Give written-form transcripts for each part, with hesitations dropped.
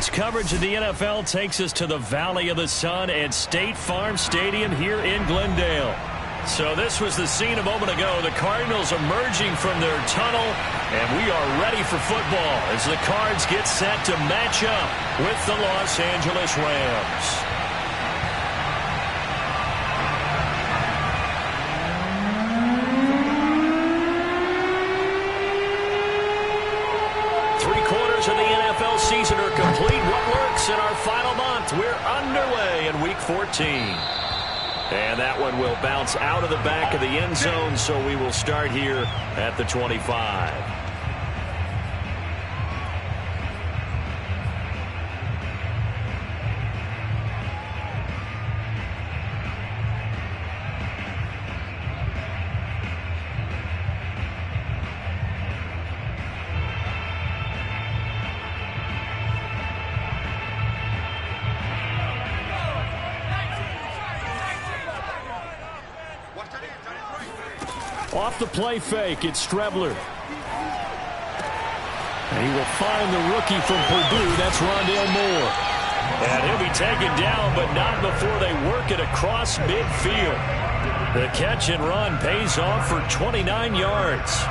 Tonight's coverage of the NFL takes us to the Valley of the Sun at State Farm Stadium here in Glendale. So this was the scene a moment ago. The Cardinals emerging from their tunnel, and we are ready for football as the Cards get set to match up with the Los Angeles Rams. Of the NFL season are complete. What works in our final month? We're underway in Week 14. And that one will bounce out of the back of the end zone, so we will start here at the 25. Off the play fake, it's Strebler. And he will find the rookie from Purdue. That's Rondale Moore. And he'll be taken down, but not before they work it across midfield. The catch and run pays off for 29 yards.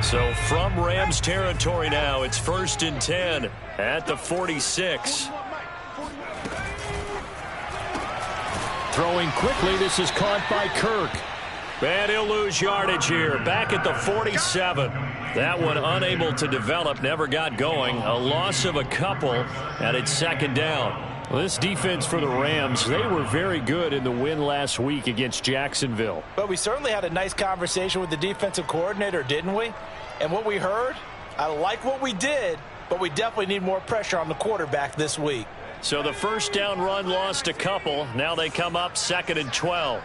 So from Rams territory now, it's 1st and 10 at the 46. Throwing quickly, this is caught by Kirk. And he'll lose yardage here, back at the 47. That one unable to develop, never got going. A loss of a couple, and it's 2nd down. Well, this defense for the Rams, they were very good in the win last week against Jacksonville. But we certainly had a nice conversation with the defensive coordinator, didn't we? And what we heard, I like what we did, but we definitely need more pressure on the quarterback this week. So the 1st down run lost a couple. Now they come up 2nd and 12.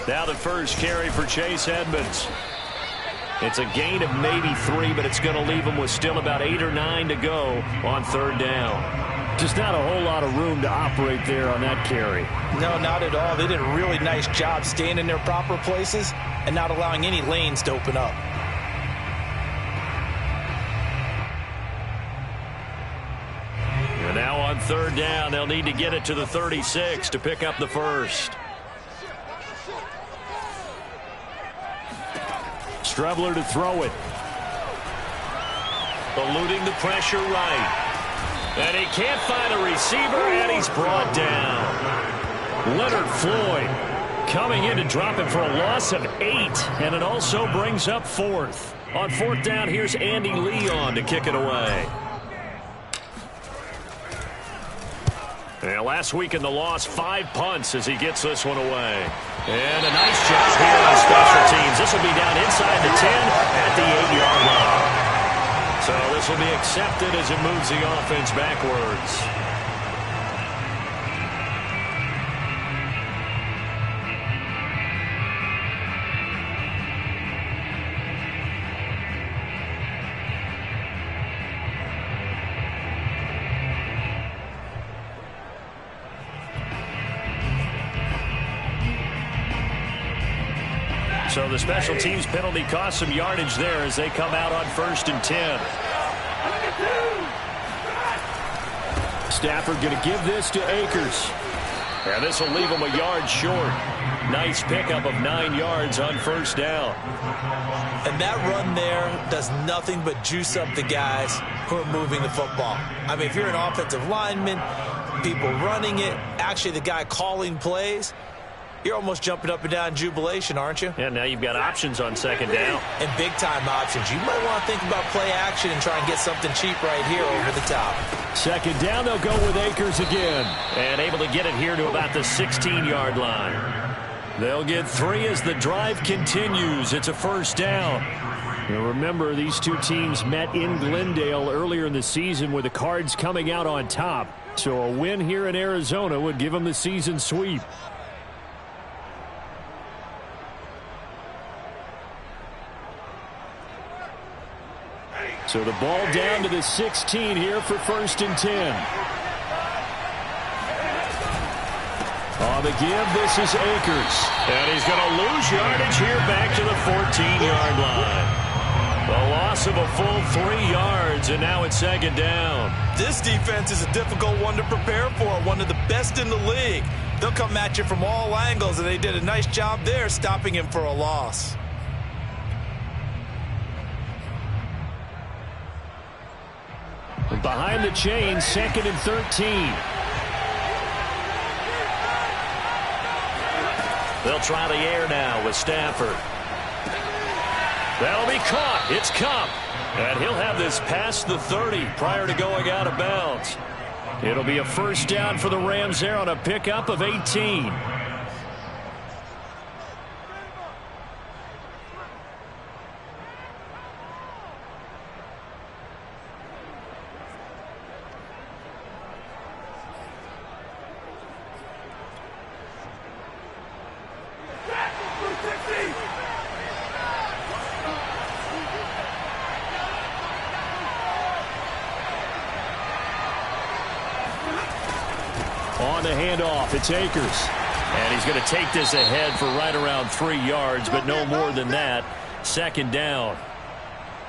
Now the first carry for Chase Edmonds. It's a gain of maybe 3, but it's going to leave them with still about 8 or 9 to go on 3rd down. Just not a whole lot of room to operate there on that carry. No, not at all. They did a really nice job staying in their proper places and not allowing any lanes to open up. And now on 3rd down, they'll need to get it to the 36 to pick up the first. Strebler to throw it. Eluding the pressure right. And he can't find a receiver, and he's brought down. Leonard Floyd coming in to drop him for a loss of 8, and it also brings up 4th. On 4th down, here's Andy Leon to kick it away. And last week in the loss, 5 punts as he gets this one away. And a nice job here on special teams. This will be down inside the 10 at the 8-yard line. So this will be accepted as it moves the offense backwards. So the special teams penalty cost some yardage there as they come out on 1st and 10. Stafford going to give this to Akers. And this will leave him a yard short. Nice pickup of 9 yards on 1st down. And that run there does nothing but juice up the guys who are moving the football. I mean, if you're an offensive lineman, people running it, actually the guy calling plays, you're almost jumping up and down in jubilation, aren't you? Yeah, now you've got options on 2nd down. And big-time options. You might want to think about play action and try and get something cheap right here over the top. 2nd down, they'll go with Akers again. And able to get it here to about the 16-yard line. They'll get 3 as the drive continues. It's a 1st down. Now remember, these two teams met in Glendale earlier in the season with the Cards coming out on top. So a win here in Arizona would give them the season sweep. So the ball down to the 16 here for 1st and 10. On the give, this is Akers. And he's going to lose yardage here back to the 14-yard line. A loss of a full 3 yards, and now it's 2nd down. This defense is a difficult one to prepare for, one of the best in the league. They'll come at you from all angles, and they did a nice job there stopping him for a loss. Behind the chain, 2nd and 13. They'll try the air now with Stafford. That'll be caught. It's Kupp. And he'll have this past the 30 prior to going out of bounds. It'll be a 1st down for the Rams there on a pickup of 18. On the handoff, it's Akers. And he's going to take this ahead for right around 3 yards, but no more than that. 2nd down.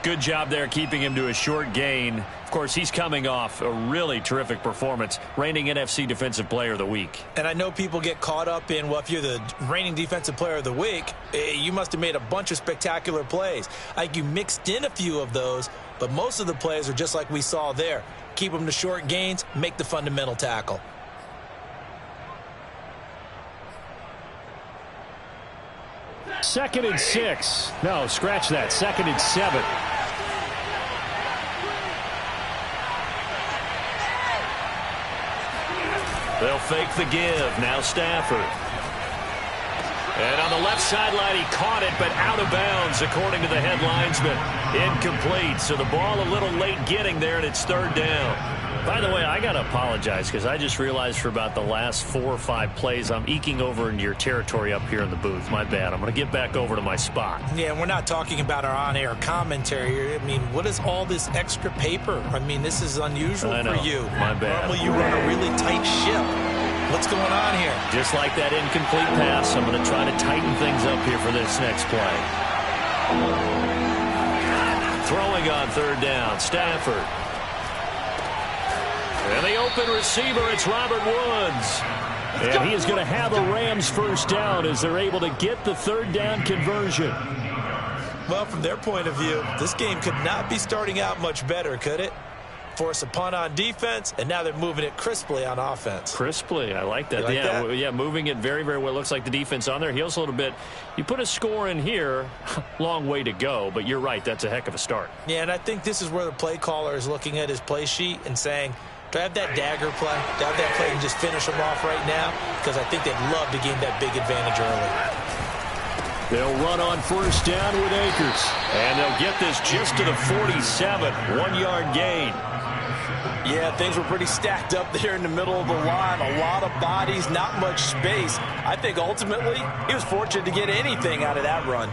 Good job there keeping him to a short gain. Of course, he's coming off a really terrific performance, reigning NFC Defensive Player of the Week. And I know people get caught up in, well, if you're the reigning Defensive Player of the Week, you must have made a bunch of spectacular plays. I think you mixed in a few of those, but most of the plays are just like we saw there. Keep them to short gains, make the fundamental tackle. Second and 6. No, scratch that. 2nd and 7. They'll fake the give. Now Stafford. And on the left sideline, he caught it, but out of bounds, according to the head linesman. Incomplete. So the ball a little late getting there, and it's 3rd down. By the way, I got to apologize because I just realized for about the last 4 or 5 plays, I'm eking over into your territory up here in the booth. My bad. I'm going to get back over to my spot. Yeah, we're not talking about our on-air commentary here. I mean, what is all this extra paper? I mean, this is unusual for you. My bad. Normally you run a really tight ship. What's going on here? Just like that incomplete pass, I'm going to try to tighten things up here for this next play. Throwing on 3rd down, Stafford. And the open receiver, it's Robert Woods. And he is going to have a Rams 1st down as they're able to get the 3rd down conversion. Well, from their point of view, this game could not be starting out much better, could it? Force a punt on defense, and now they're moving it crisply on offense. Crisply, I like that. Like that? Yeah, moving it very, very well. Looks like the defense on their heels a little bit. You put a score in here, long way to go, but you're right, that's a heck of a start. Yeah, and I think this is where the play caller is looking at his play sheet and saying, do I have that dagger play? Do I have that play and just finish them off right now? Because I think they'd love to gain that big advantage early. They'll run on 1st down with Akers. And they'll get this just to the 47, 1-yard gain. Yeah, things were pretty stacked up there in the middle of the line. A lot of bodies, not much space. I think ultimately he was fortunate to get anything out of that run.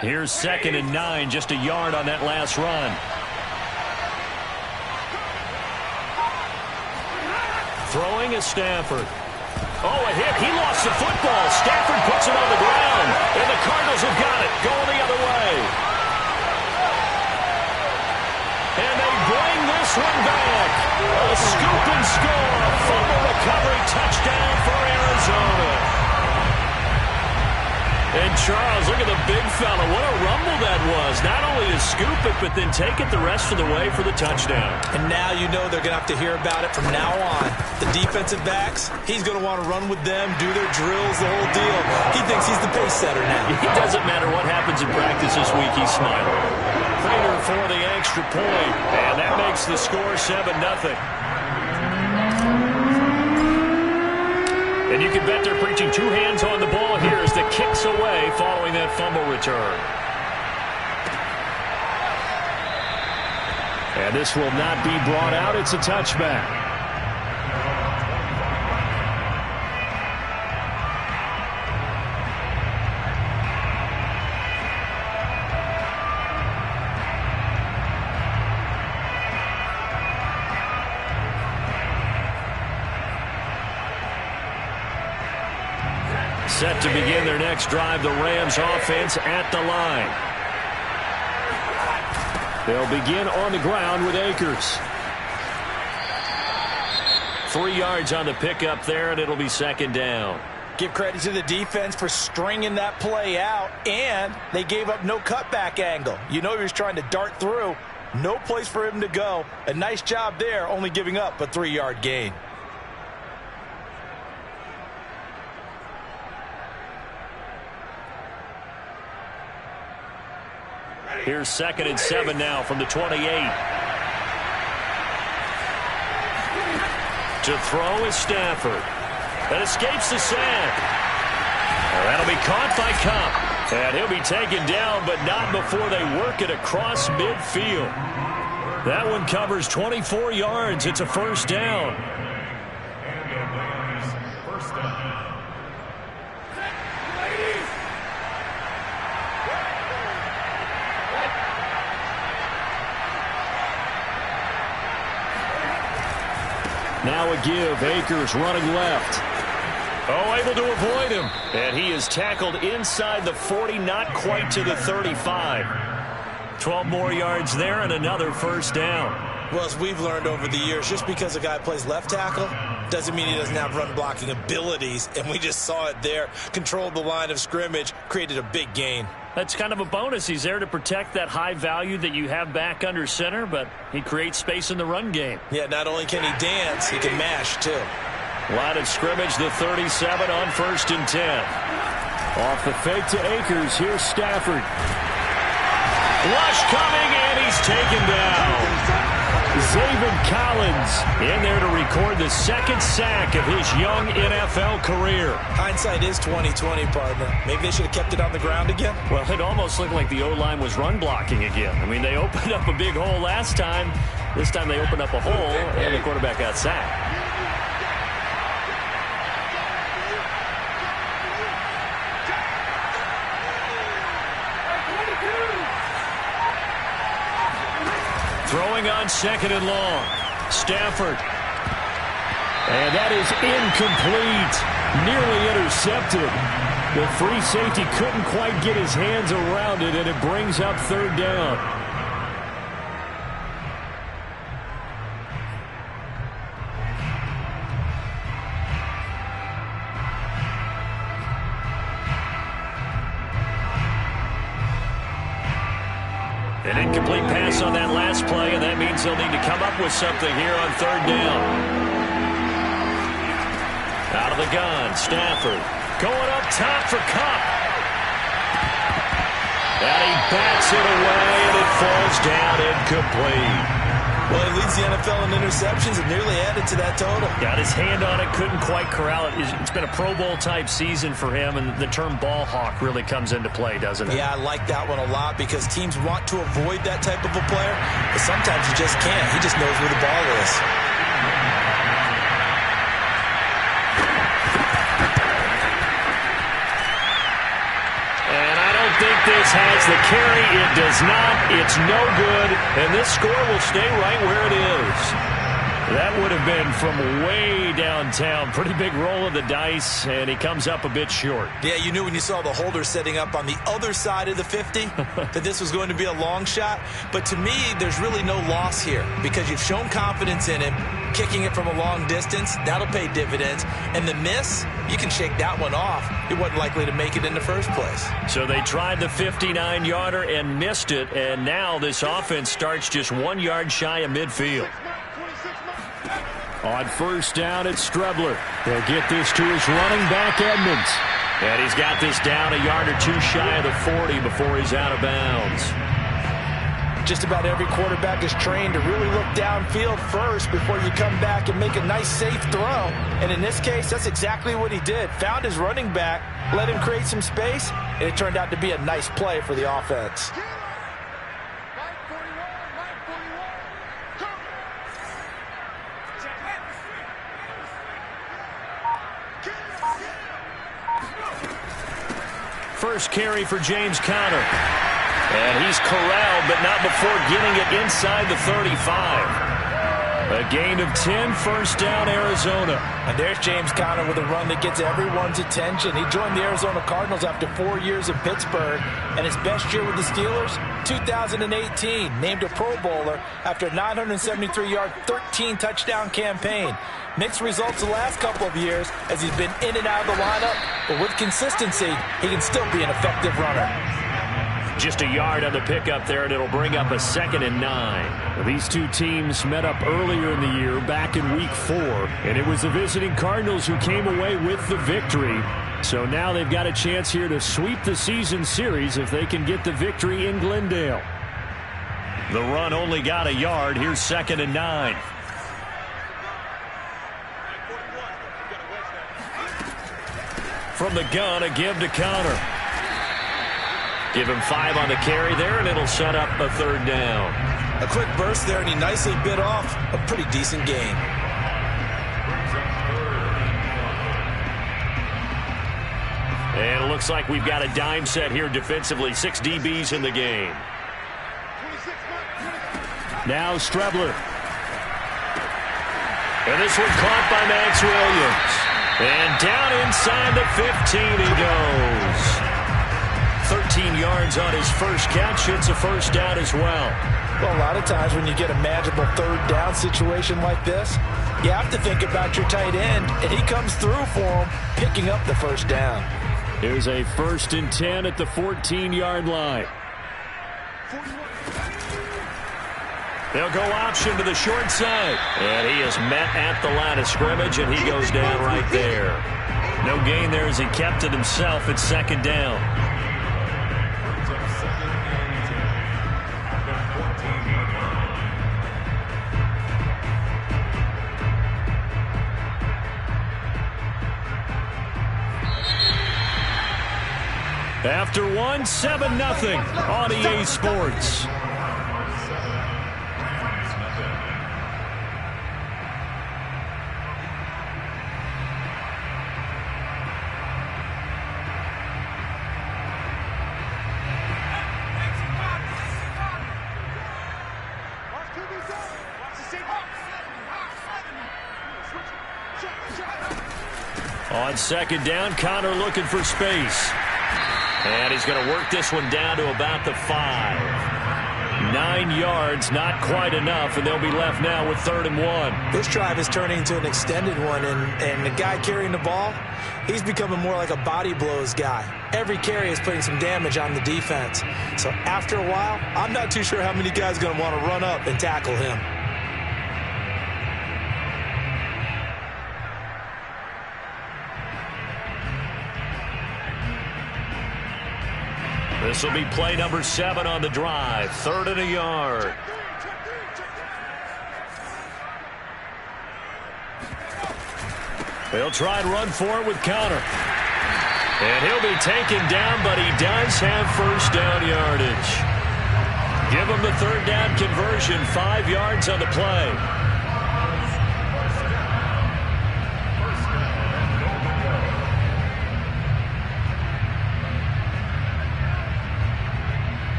Here's 2nd and 9, just a yard on that last run. Throwing is Stafford. Oh, a hit. He lost the football. Stafford puts it on the ground. And the Cardinals have got it. Going the other way. And they bring this one back. A scoop and score. A fumble recovery touchdown for Arizona. And Charles, look at the big fella. What a rumble that was. Not only to scoop it, but then take it the rest of the way for the touchdown. And now you know they're going to have to hear about it from now on. The defensive backs, he's going to want to run with them, do their drills, the whole deal. He thinks he's the pace setter now. It doesn't matter what happens in practice this week, he's smiling. Prater for the extra point. And that makes the score 7-0. And you can bet they're preaching two hands on the ball here as the kicks away following that fumble return. And this will not be brought out. It's a touchback. Set to begin their next drive, the Rams offense at the line. They'll begin on the ground with Akers. 3 yards on the pickup there, and it'll be 2nd down. Give credit to the defense for stringing that play out, and they gave up no cutback angle. You know he was trying to dart through. No place for him to go. A nice job there, only giving up a 3-yard gain. Here's 2nd and 7 now from the 28. To throw is Stafford. That escapes the sack. That'll be caught by Kupp. And he'll be taken down, but not before they work it across midfield. That one covers 24 yards. It's a 1st down. Now a give. Akers running left. Oh, able to avoid him. And he is tackled inside the 40, not quite to the 35. 12 more yards there and another 1st down. Well, as we've learned over the years, just because a guy plays left tackle doesn't mean he doesn't have run blocking abilities. And we just saw it there. Controlled the line of scrimmage, created a big gain. That's kind of a bonus. He's there to protect that high value that you have back under center, but he creates space in the run game. Yeah, not only can he dance, he can mash, too. Line of scrimmage, the 37 on 1st and 10. Off the fake to Akers. Here's Stafford. Rush coming, and he's taken down. Zaven Collins in there to record the 2nd sack of his young NFL career. Hindsight is 20/20, partner. Maybe they should have kept it on the ground again. Well, it almost looked like the O-line was run blocking again. I mean, they opened up a big hole last time. This time they opened up a hole, and the quarterback got sacked. Throwing on 2nd and long. Stafford. And that is incomplete. Nearly intercepted. The free safety couldn't quite get his hands around it, and it brings up 3rd down. An incomplete pass on that last play, and that means they'll need to come up with something here on 3rd down. Out of the gun, Stafford going up top for Kupp. And he bats it away, and it falls down incomplete. Well, he leads the NFL in interceptions and nearly added to that total. Got his hand on it, couldn't quite corral it. It's been a Pro Bowl-type season for him, and the term ball hawk really comes into play, doesn't it? Yeah, I like that one a lot because teams want to avoid that type of a player, but sometimes you just can't. He just knows where the ball is. think this has the carry. It does not. It's no good. And this score will stay right where it is. That would have been from way downtown. Pretty big roll of the dice, and he comes up a bit short. Yeah, you knew when you saw the holder setting up on the other side of the 50 that this was going to be a long shot. But to me, there's really no loss here because you've shown confidence in him. Kicking it from a long distance, that'll pay dividends. And the miss, you can shake that one off. He wasn't likely to make it in the first place. So they tried the 59-yarder and missed it, and now this offense starts just 1 yard shy of midfield. On first down, it's Strebler. They'll get this to his running back, Edmonds. And he's got this down a yard or two shy of the 40 before he's out of bounds. Just about every quarterback is trained to really look downfield first before you come back and make a nice, safe throw. And in this case, that's exactly what he did. Found his running back, let him create some space, and it turned out to be a nice play for the offense. First carry for James Conner. And he's corralled, but not before getting it inside the 35. A gain of 10, first down, Arizona. And there's James Conner with a run that gets everyone's attention. He joined the Arizona Cardinals after 4 years in Pittsburgh. And his best year with the Steelers, 2018. Named a Pro Bowler after a 973-yard, 13-touchdown campaign. Mixed results the last couple of years as he's been in and out of the lineup. But with consistency, he can still be an effective runner. Just a yard on the pickup there, and it'll bring up a 2nd and 9. These two teams met up earlier in the year, back in Week 4, and it was the visiting Cardinals who came away with the victory. So now they've got a chance here to sweep the season series if they can get the victory in Glendale. The run only got a yard. Here's 2nd and 9. From the gun, a give to Conner. Give him 5 on the carry there, and it'll set up a 3rd down. A quick burst there, and he nicely bit off a pretty decent gain. And it looks like we've got a dime set here defensively. 6 DBs in the game. Now Strebler. And this one caught by Max Williams. And down inside the 15 he goes. 13 yards on his first catch. It's a first down as well. Well, a lot of times when you get a manageable 3rd down situation like this, you have to think about your tight end, and he comes through for him, picking up the first down. Here's a 1st and 10 at the 14-yard line. They'll go option to the short side. And he is met at the line of scrimmage, and he goes down right there. No gain there as he kept it himself at 2nd down. After one, 7-0 on EA Sports. On 2nd down, Conner looking for space. And he's going to work this one down to about the 5. 9 yards, not quite enough, and they'll be left now with 3rd and 1. This drive is turning into an extended one, and the guy carrying the ball, he's becoming more like a body blows guy. Every carry is putting some damage on the defense. So after a while, I'm not too sure how many guys are going to want to run up and tackle him. This will be play number 7 on the drive. 3rd and a yard. They'll try and run for it with Conner. And he'll be taken down, but he does have first down yardage. Give him the 3rd down conversion, 5 yards on the play.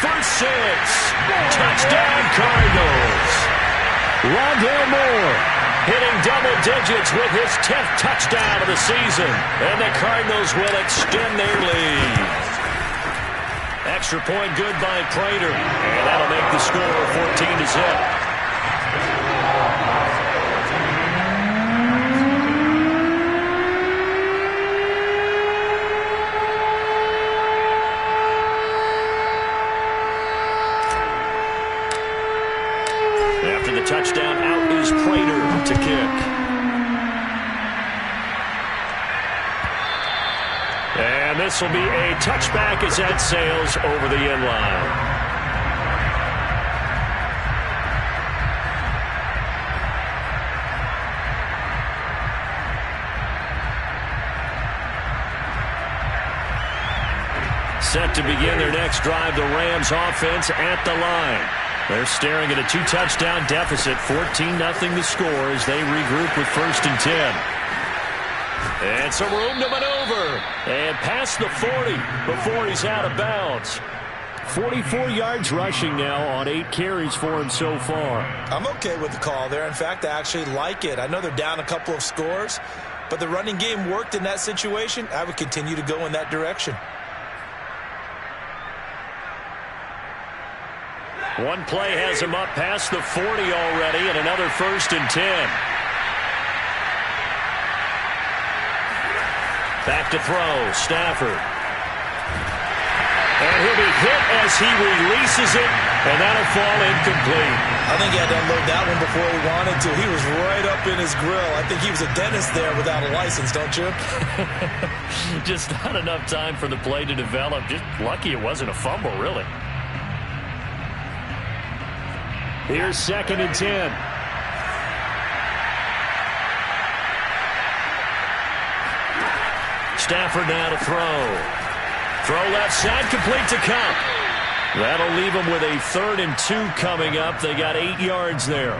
for 6. Touchdown, Cardinals. Rondale Moore hitting double digits with his 10th touchdown of the season. And the Cardinals will extend their lead. Extra point good by Prater. And that'll make the score 14-0. After the touchdown, out is Prater to kick. And this will be a touchback as that sails over the end line. Set to begin their next drive, the Rams offense at the line. They're staring at a 2-touchdown deficit, 14-0 the score as they regroup with 1st and 10. And some room to maneuver. And past the 40 before he's out of bounds. 44 yards rushing now on 8 carries for him so far. I'm okay with the call there. In fact, I actually like it. I know they're down a couple of scores, but the running game worked in that situation. I would continue to go in that direction. One play has him up past the 40 already, and another 1st and 10. Back to throw, Stafford. And he'll be hit as he releases it, and that'll fall incomplete. I think he had to unload that one before he wanted to. He was right up in his grill. I think he was a dentist there without a license, don't you? Just not enough time for the play to develop. Just lucky it wasn't a fumble, really. Here's 2nd and 10. Stafford now to throw. Throw left side, complete to Cup. That'll leave them with a 3rd and 2 coming up. They got 8 yards there.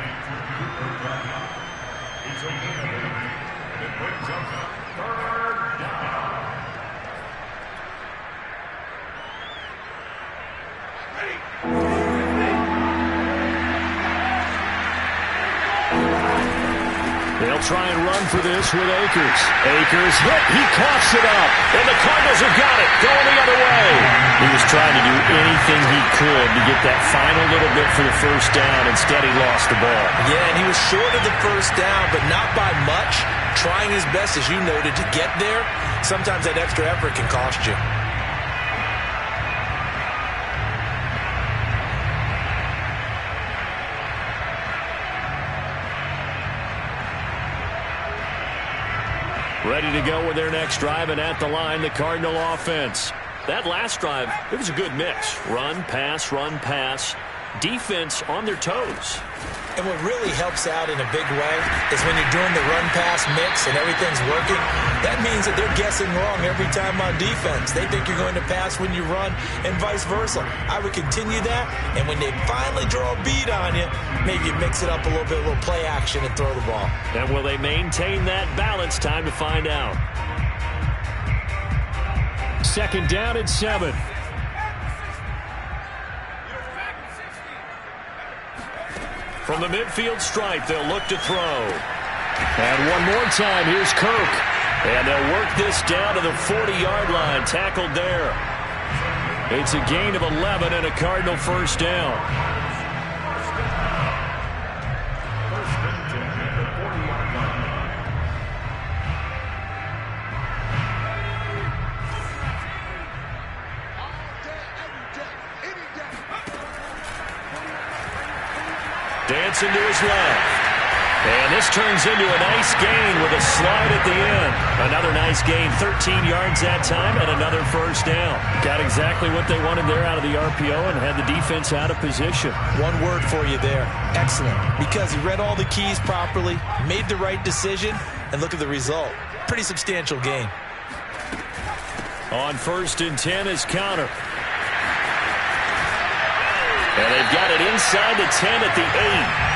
They'll try and run for this with Akers. Akers hit. He coughs it up. And the Cardinals have got it. Going the other way. He was trying to do anything he could to get that final little bit for the 1st down. Instead, he lost the ball. Yeah, and he was short of the 1st down, but not by much. Trying his best, as you noted, to get there. Sometimes that extra effort can cost you. Ready to go with their next drive, and at the line, the Cardinal offense. That last drive, it was a good mix. Run, pass, defense on their toes. And what really helps out in a big way is when you're doing the run-pass mix and everything's working, that means that they're guessing wrong every time on defense. They think you're going to pass when you run and vice versa. I would continue that, and when they finally draw a beat on you, maybe you mix it up a little play action and throw the ball. And will they maintain that balance? Time to find out. 2nd down and 7. From the midfield stripe, they'll look to throw. And one more time, here's Kirk. And they'll work this down to the 40-yard line, tackled there. It's a gain of 11 and a Cardinal 1st down. Dancing to his left. And this turns into a nice gain with a slide at the end. Another nice gain, 13 yards that time, and another 1st down. Got exactly what they wanted there out of the RPO and had the defense out of position. One word for you there. Excellent. Because he read all the keys properly, made the right decision, and look at the result. Pretty substantial gain. On 1st and 10 is Counter. And they've got it inside the 10 at the 8.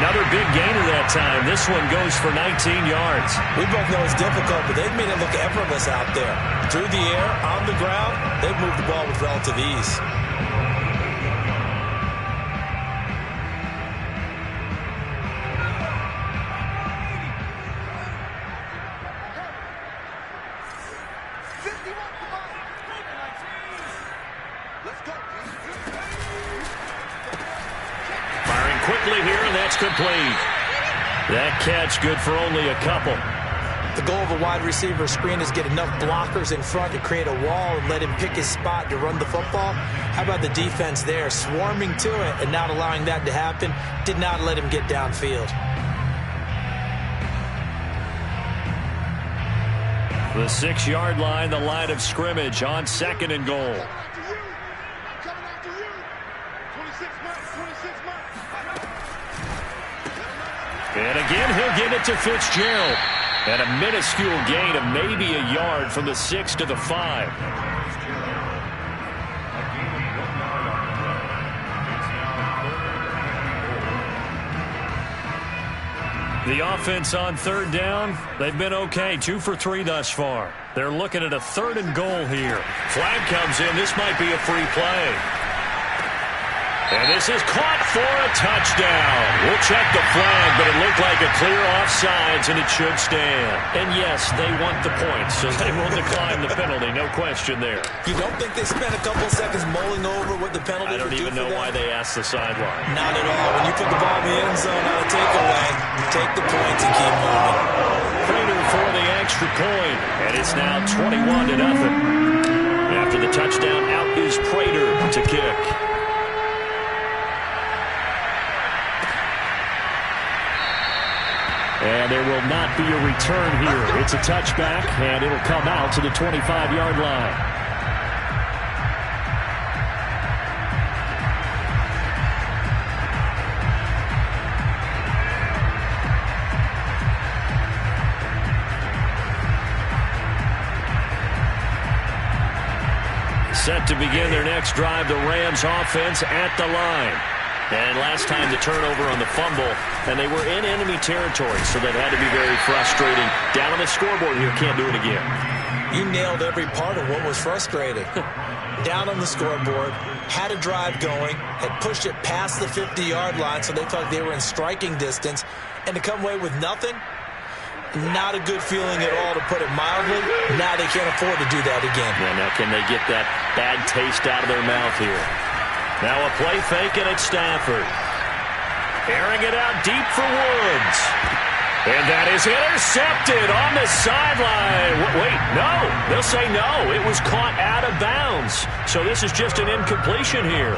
Another big gainer that time. This one goes for 19 yards. We both know it's difficult, but they've made it look effortless out there. Through the air, on the ground, they've moved the ball with relative ease. quickly here, and that's complete. That catch good for only a couple. The goal of a wide receiver screen is get enough blockers in front to create a wall and let him pick his spot to run the football. How about the defense there, swarming to it and not allowing that to happen? Did not let him get downfield. The 6-yard line, the line of scrimmage on 2nd and goal. And again, he'll give it to Fitzgerald. And a minuscule gain of maybe a yard from the 6 to the 5. The offense on 3rd down, they've been okay. 2 for 3 thus far. They're looking at a 3rd and goal here. Flag comes in. This might be a free play. And this is caught for a touchdown. We'll check the flag, but it looked like a clear offsides, and it should stand. And yes, they want the points, so they will decline the penalty. No question there. You don't think they spent a couple seconds mulling over what the penalty would do for them? I don't even know why they asked the sideline. Not at all. When you put the ball in the end zone on a takeaway, take the points and keep moving. Prater for the extra point, and it's now 21-0. After the touchdown, out is Prater to kick. And there will not be a return here. It's a touchback, and it'll come out to the 25-yard line. Set to begin their next drive, the Rams offense at the line. And last time the turnover on the fumble, and they were in enemy territory, so that had to be very frustrating. Down on the scoreboard here, can't do it again. You nailed every part of what was frustrating. Down on the scoreboard, had a drive going, had pushed it past the 50-yard line, so they thought they were in striking distance, and to come away with nothing, not a good feeling at all, to put it mildly. Now they can't afford to do that again. Yeah, now can they get that bad taste out of their mouth here? Now a play fake, and it's Stafford. Airing it out deep for Woods. And that is intercepted on the sideline. Wait, no. They'll say no. It was caught out of bounds. So this is just an incompletion here.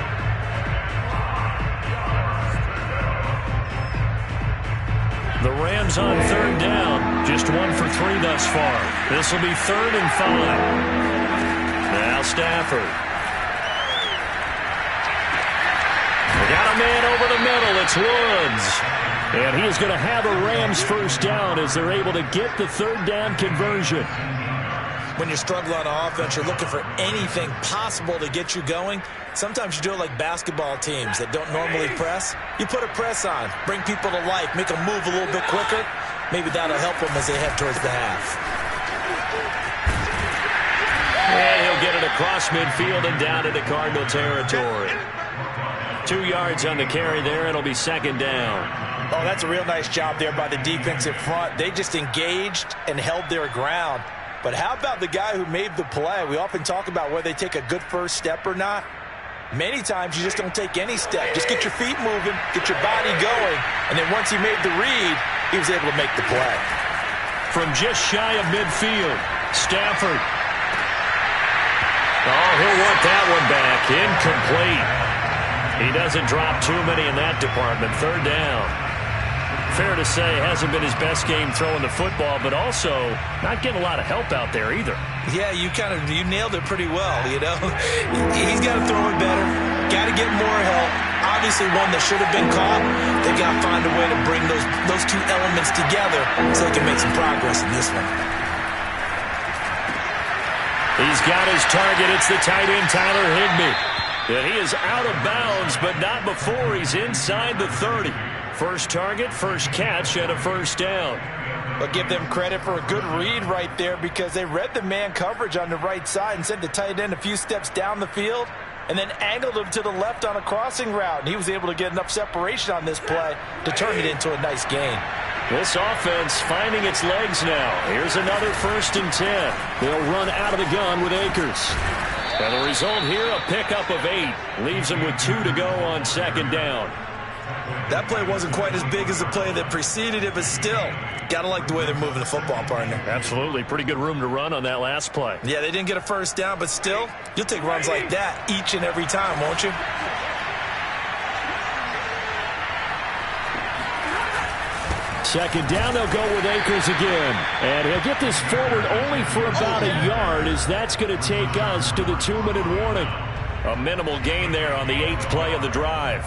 The Rams on 3rd down. Just 1 for 3 thus far. This will be 3rd and 5. Now Stafford. Got a man over the middle. It's Woods. And he is going to have a Rams first down as they're able to get the 3rd down conversion. When you struggle on offense, you're looking for anything possible to get you going. Sometimes you do it like basketball teams that don't normally press. You put a press on, bring people to life, make them move a little bit quicker. Maybe that'll help them as they head towards the half. And he'll get it across midfield and down into Cardinal territory. 2 yards on the carry there. It'll be 2nd down. Oh, that's a real nice job there by the defensive front. They just engaged and held their ground. But how about the guy who made the play? We often talk about whether they take a good first step or not. Many times you just don't take any step. Just get your feet moving, get your body going, and then once he made the read, he was able to make the play. From just shy of midfield, Stafford. Oh, he'll want that one back. Incomplete. He doesn't drop too many in that department. 3rd down. Fair to say, hasn't been his best game throwing the football, but also not getting a lot of help out there either. Yeah, you nailed it pretty well, you know. He's got to throw it better. Got to get more help. Obviously one that should have been caught. They got to find a way to bring those two elements together so they can make some progress in this one. He's got his target. It's the tight end, Tyler Higbee. And he is out of bounds, but not before he's inside the 30. First target, first catch, and a first down. But give them credit for a good read right there because they read the man coverage on the right side and sent the tight end a few steps down the field and then angled him to the left on a crossing route. And he was able to get enough separation on this play to turn it into a nice gain. This offense finding its legs now. Here's another 1st and 10. They'll run out of the gun with Akers. And the result here, a pickup of 8. Leaves them with 2 to go on 2nd down. That play wasn't quite as big as the play that preceded it, but still, got to like the way they're moving the football, partner. Absolutely. Pretty good room to run on that last play. Yeah, they didn't get a first down, but still, you'll take runs like that each and every time, won't you? Second down, they'll go with Akers again. And he'll get this forward only for about a yard, as that's going to take us to the 2-minute warning. A minimal gain there on the 8th play of the drive.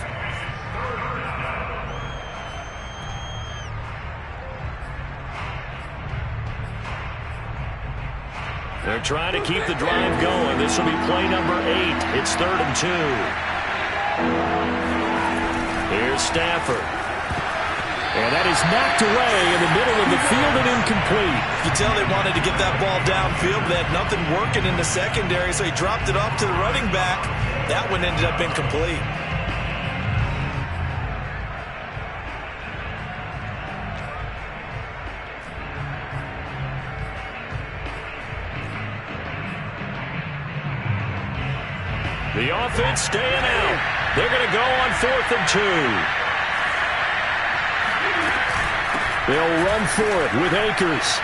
They're trying to keep the drive going. This will be play number 8. It's 3rd and 2. Here's Stafford. And that is knocked away in the middle of the field and incomplete. You tell they wanted to get that ball downfield. They had nothing working in the secondary, so he dropped it off to the running back. That one ended up incomplete. The offense staying out. They're going to go on 4th and 2. They'll run for it with Akers.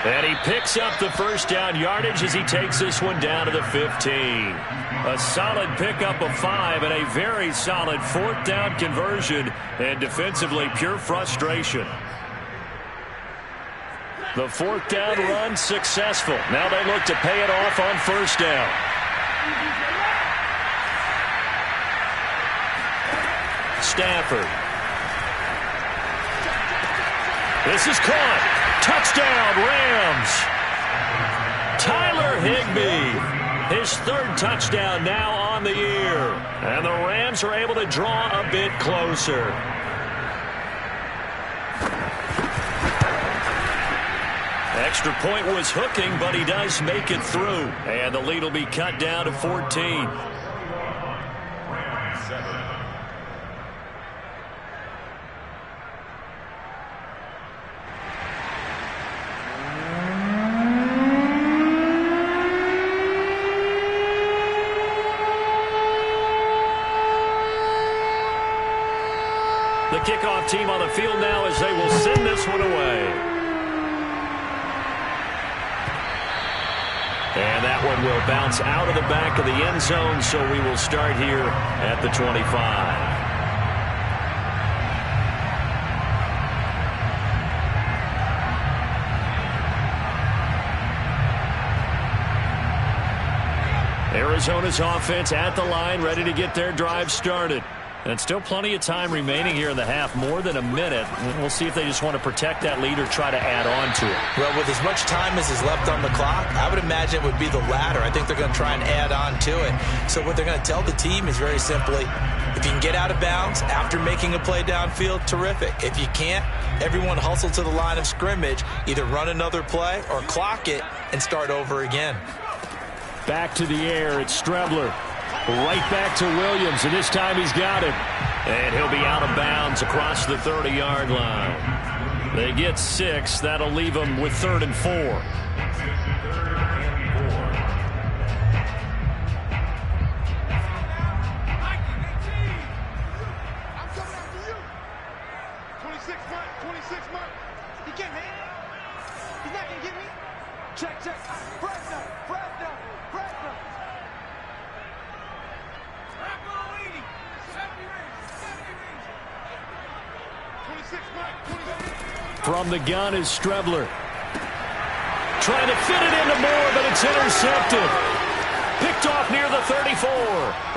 And he picks up the first down yardage as he takes this one down to the 15. A solid pickup of 5 and a very solid 4th down conversion, and defensively pure frustration. The 4th down run successful. Now they look to pay it off on 1st down. Stafford. This is caught. Touchdown, Rams. Tyler Higbee. His 3rd touchdown now on the year. And the Rams are able to draw a bit closer. Extra point was hooking, but he does make it through. And the lead will be cut down to 14. The kickoff team on the field now as they will send this one away. And that one will bounce out of the back of the end zone, so we will start here at the 25. Arizona's offense at the line, ready to get their drive started. And still plenty of time remaining here in the half, more than a minute. We'll see if they just want to protect that lead or try to add on to it. Well, with as much time as is left on the clock, I would imagine it would be the latter. I think they're going to try and add on to it. So what they're going to tell the team is very simply, if you can get out of bounds after making a play downfield, terrific. If you can't, everyone hustle to the line of scrimmage, either run another play or clock it and start over again. Back to the air, it's Strebler. Right back to Williams, and this time he's got it. And he'll be out of bounds across the 30-yard line. They get 6. That'll leave them with 3rd and 4. From the gun is Strebler. Trying to fit it into Moore, but it's intercepted. Picked off near the 34.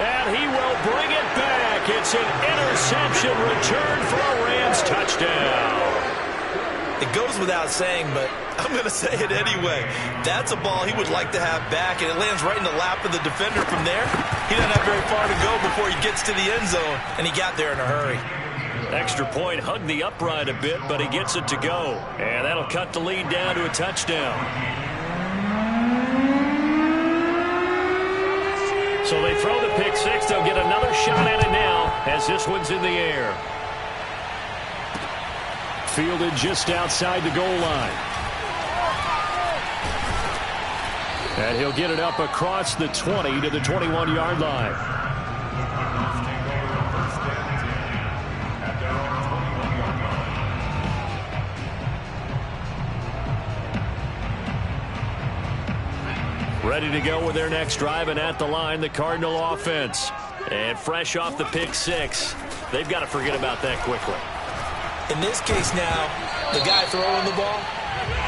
And he will bring it back. It's an interception return for a Rams touchdown. It goes without saying, but I'm going to say it anyway. That's a ball he would like to have back, and it lands right in the lap of the defender from there. He doesn't have very far to go before he gets to the end zone, and he got there in a hurry. Extra point, hugged the upright a bit, but he gets it to go. And that'll cut the lead down to a touchdown. So they throw the pick six. They'll get another shot at it now as this one's in the air. Fielded just outside the goal line. And he'll get it up across the 20 to the 21-yard line. ready to go with their next drive, and at the line, the Cardinal offense. And fresh off the pick six, they've got to forget about that quickly. In this case now, the guy throwing the ball,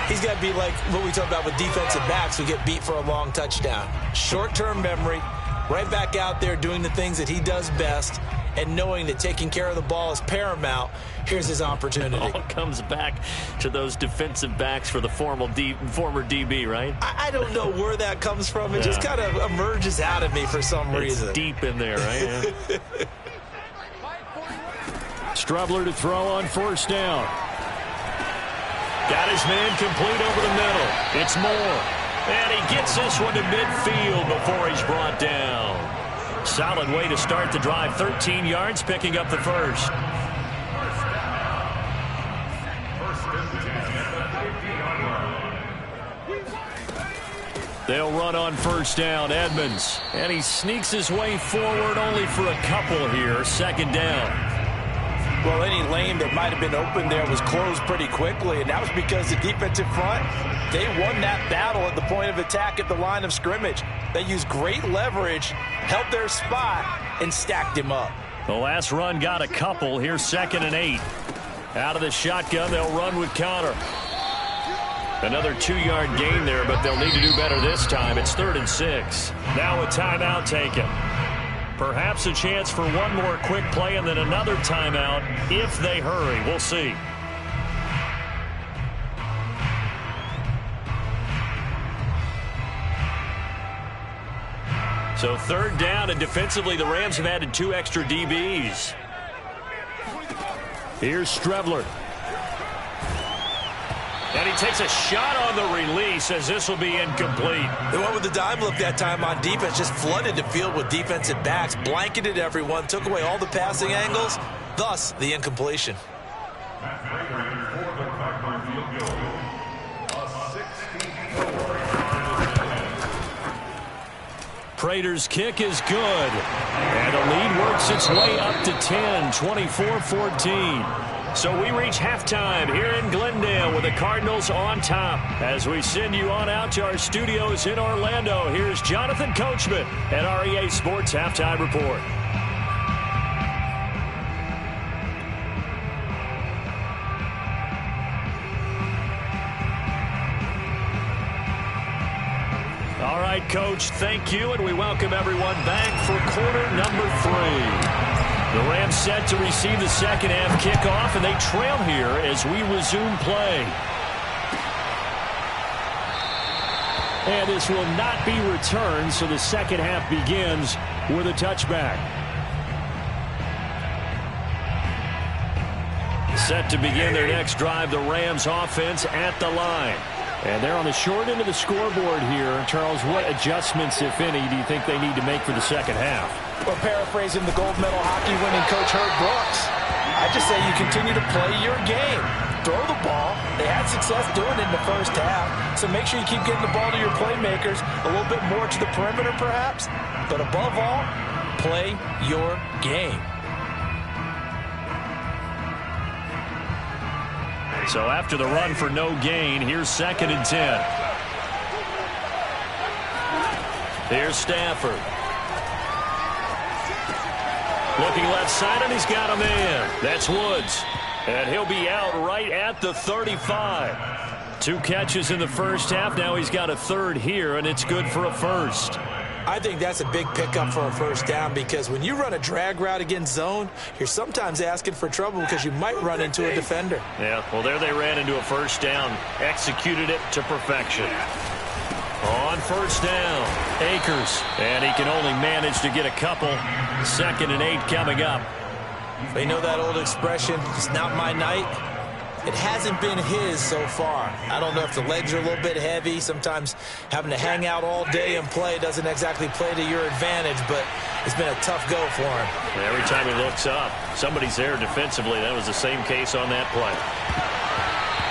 he's got to be like what we talk about with defensive backs who get beat for a long touchdown. Short-term memory, right back out there doing the things that he does best, and knowing that taking care of the ball is paramount. Here's his opportunity. It all comes back to those defensive backs for the former DB, right? I don't know where that comes from. It just kind of emerges out of me for some reason. It's deep in there, right? Strubler to throw on first down. Got his man complete over the middle. It's Moore. And he gets this one to midfield before he's brought down. Solid way to start the drive. 13 yards, picking up the first. They'll run on first down. Edmonds. And he sneaks his way forward only for a couple here. Second down. Well, any lane that might have been open there was closed pretty quickly, and that was because the defensive front, they won that battle at the point of attack at the line of scrimmage. They used great leverage, held their spot, and stacked him up. The last run got a couple. Here's 2nd and 8. Out of the shotgun, they'll run with Connor. Another 2-yard gain there, but they'll need to do better this time. It's 3rd and 6. Now a timeout taken. Perhaps a chance for one more quick play and then another timeout if they hurry. We'll see. So 3rd down, and defensively the Rams have added 2 extra DBs. Here's Strevler. And he takes a shot on the release as this will be incomplete. They went with the dime look that time on defense, just flooded the field with defensive backs, blanketed everyone, took away all the passing angles, thus the incompletion. Prater's kick is good. And the lead works its way up to 10, 24-14. So we reach halftime here in Glendale with the Cardinals on top. As we send you on out to our studios in Orlando, here's Jonathan Coachman at REA Sports Halftime Report. All right, Coach, thank you, and we welcome everyone back for quarter number 3. The Rams set to receive the second half kickoff, and they trail here as we resume play. And this will not be returned, so the second half begins with a touchback. Set to begin their next drive, the Rams offense at the line. And they're on the short end of the scoreboard here. Charles, what adjustments, if any, do you think they need to make for the second half? Well, paraphrasing the gold medal hockey winning coach Herb Brooks, I just say you continue to play your game. Throw the ball. They had success doing it in the first half, so make sure you keep getting the ball to your playmakers, a little bit more to the perimeter perhaps, but above all, play your game. So after the run for no gain, here's 2nd and 10. Here's Stafford. Looking left side, and he's got a man. That's Woods. And he'll be out right at the 35. 2 catches in the first half. Now he's got a 3rd here, and it's good for a first. I think that's a big pickup for a first down, because when you run a drag route against zone, you're sometimes asking for trouble because you might run into a defender. Yeah, well, there they ran into a first down. Executed it to perfection. On first down, Akers. And he can only manage to get a couple. 2nd and 8 coming up. You know that old expression, it's not my night? It hasn't been his so far. I don't know if the legs are a little bit heavy. Sometimes having to hang out all day and play doesn't exactly play to your advantage, but it's been a tough go for him. Every time he looks up, somebody's there defensively. That was the same case on that play.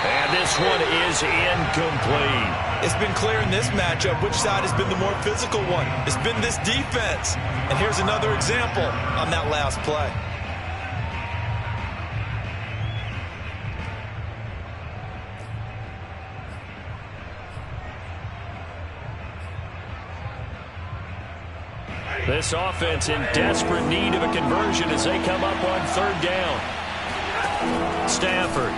And this one is incomplete. It's been clear in this matchup which side has been the more physical one. It's been this defense. And here's another example on that last play. This offense in desperate need of a conversion as they come up on third down. Stafford.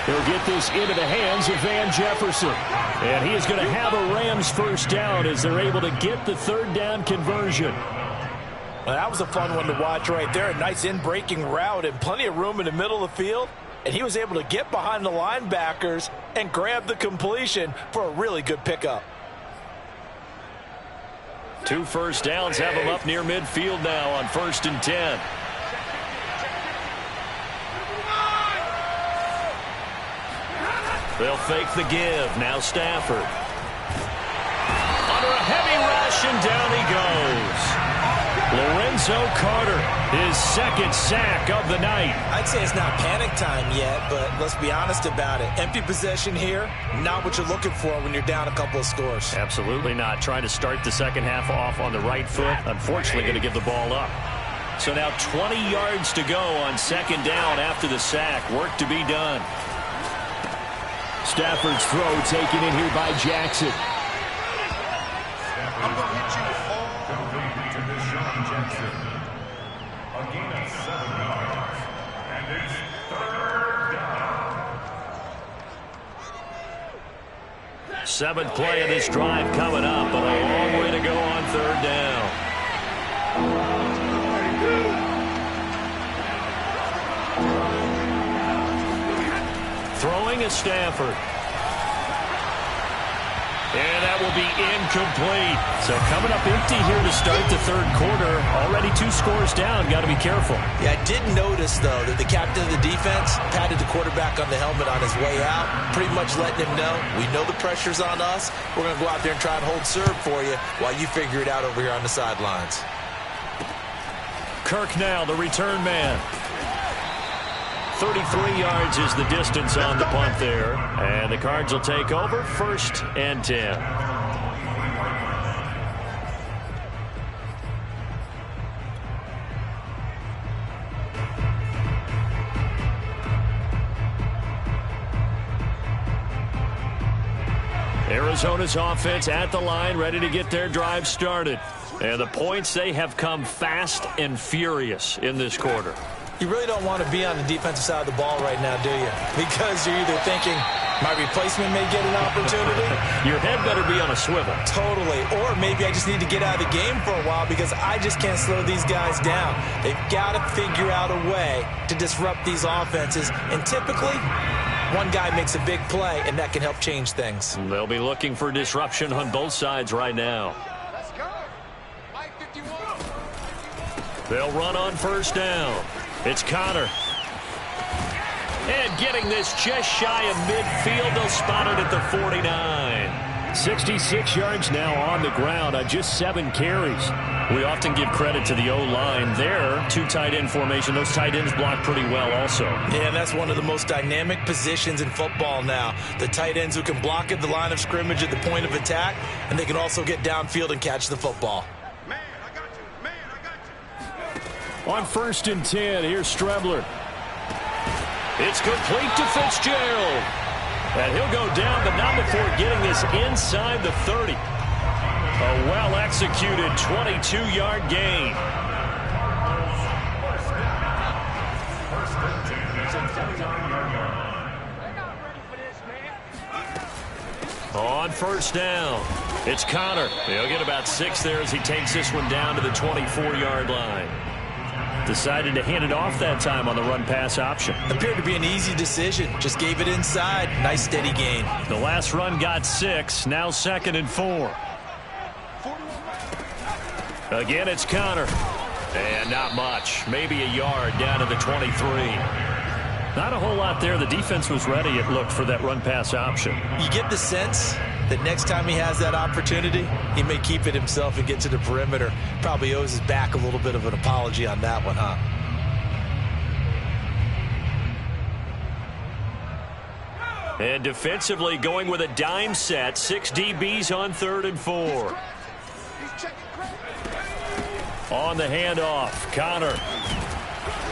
He'll get this into the hands of Van Jefferson. And he is going to have a Rams first down as they're able to get the third down conversion. Well, that was a fun one to watch right there. A nice in-breaking route and plenty of room in the middle of the field. And he was able to get behind the linebackers and grab the completion for a really good pickup. 2 first downs have him up near midfield now on 1st and 10. They'll fake the give. Now Stafford. Under a heavy rush, and down he goes. Lorenzo Carter, his second sack of the night. I'd say it's not panic time yet, but let's be honest about it. Empty possession here, not what you're looking for when you're down a couple of scores. Absolutely not. Trying to start the second half off on the right foot. Unfortunately, going to give the ball up. So now 20 yards to go on second down after the sack. Work to be done. Stafford's throw taken in here by Jackson. I'm going to hit you all the way to Deshaun Jackson. A gain of 7 yards. And it's third down. 7th play of this drive coming up, but a long way to go on third down. Throwing is Stafford. And that will be incomplete. So coming up empty here to start the third quarter. Already 2 scores down. Got to be careful. Yeah, I did notice, though, that the captain of the defense patted the quarterback on the helmet on his way out, pretty much letting him know, we know the pressure's on us. We're going to go out there and try and hold serve for you while you figure it out over here on the sidelines. Kirk now, the return man. 33 yards is the distance on the punt there. And the Cards will take over 1st and 10. Arizona's offense at the line, ready to get their drive started. And the points, they have come fast and furious in this quarter. You really don't want to be on the defensive side of the ball right now, do you? Because you're either thinking, my replacement may get an opportunity. Your head better be on a swivel. Totally. Or maybe I just need to get out of the game for a while because I just can't slow these guys down. They've got to figure out a way to disrupt these offenses. And typically, one guy makes a big play, and that can help change things. They'll be looking for disruption on both sides right now. Let's go. Like 51. They'll run on first down. It's Connor. And getting this just shy of midfield. They'll spot it at the 49. 66 yards now on the ground on just 7 carries. We often give credit to the O-line there. 2 tight end formation. Those tight ends block pretty well also. Yeah, and that's one of the most dynamic positions in football now. The tight ends who can block at the line of scrimmage at the point of attack, and they can also get downfield and catch the football. Man, I got you. Man, I got you. On 1st and 10, here's Strebler. It's complete to Fitzgerald. And he'll go down, but not before getting this inside the 30. A well-executed 22-yard gain. On first down, it's Connor. He'll get about 6 there as he takes this one down to the 24-yard line. Decided to hand it off that time on the run-pass option. Appeared to be an easy decision. Just gave it inside. Nice steady gain. The last run got 6. Now 2nd and 4. Again, it's Connor. And not much. Maybe a yard down to the 23. Not a whole lot there. The defense was ready, it looked, for that run-pass option. You get the sense that next time he has that opportunity, he may keep it himself and get to the perimeter. Probably owes his back a little bit of an apology on that one, huh? And defensively going with a dime set. 6 DBs on 3rd and 4. On the handoff, Connor.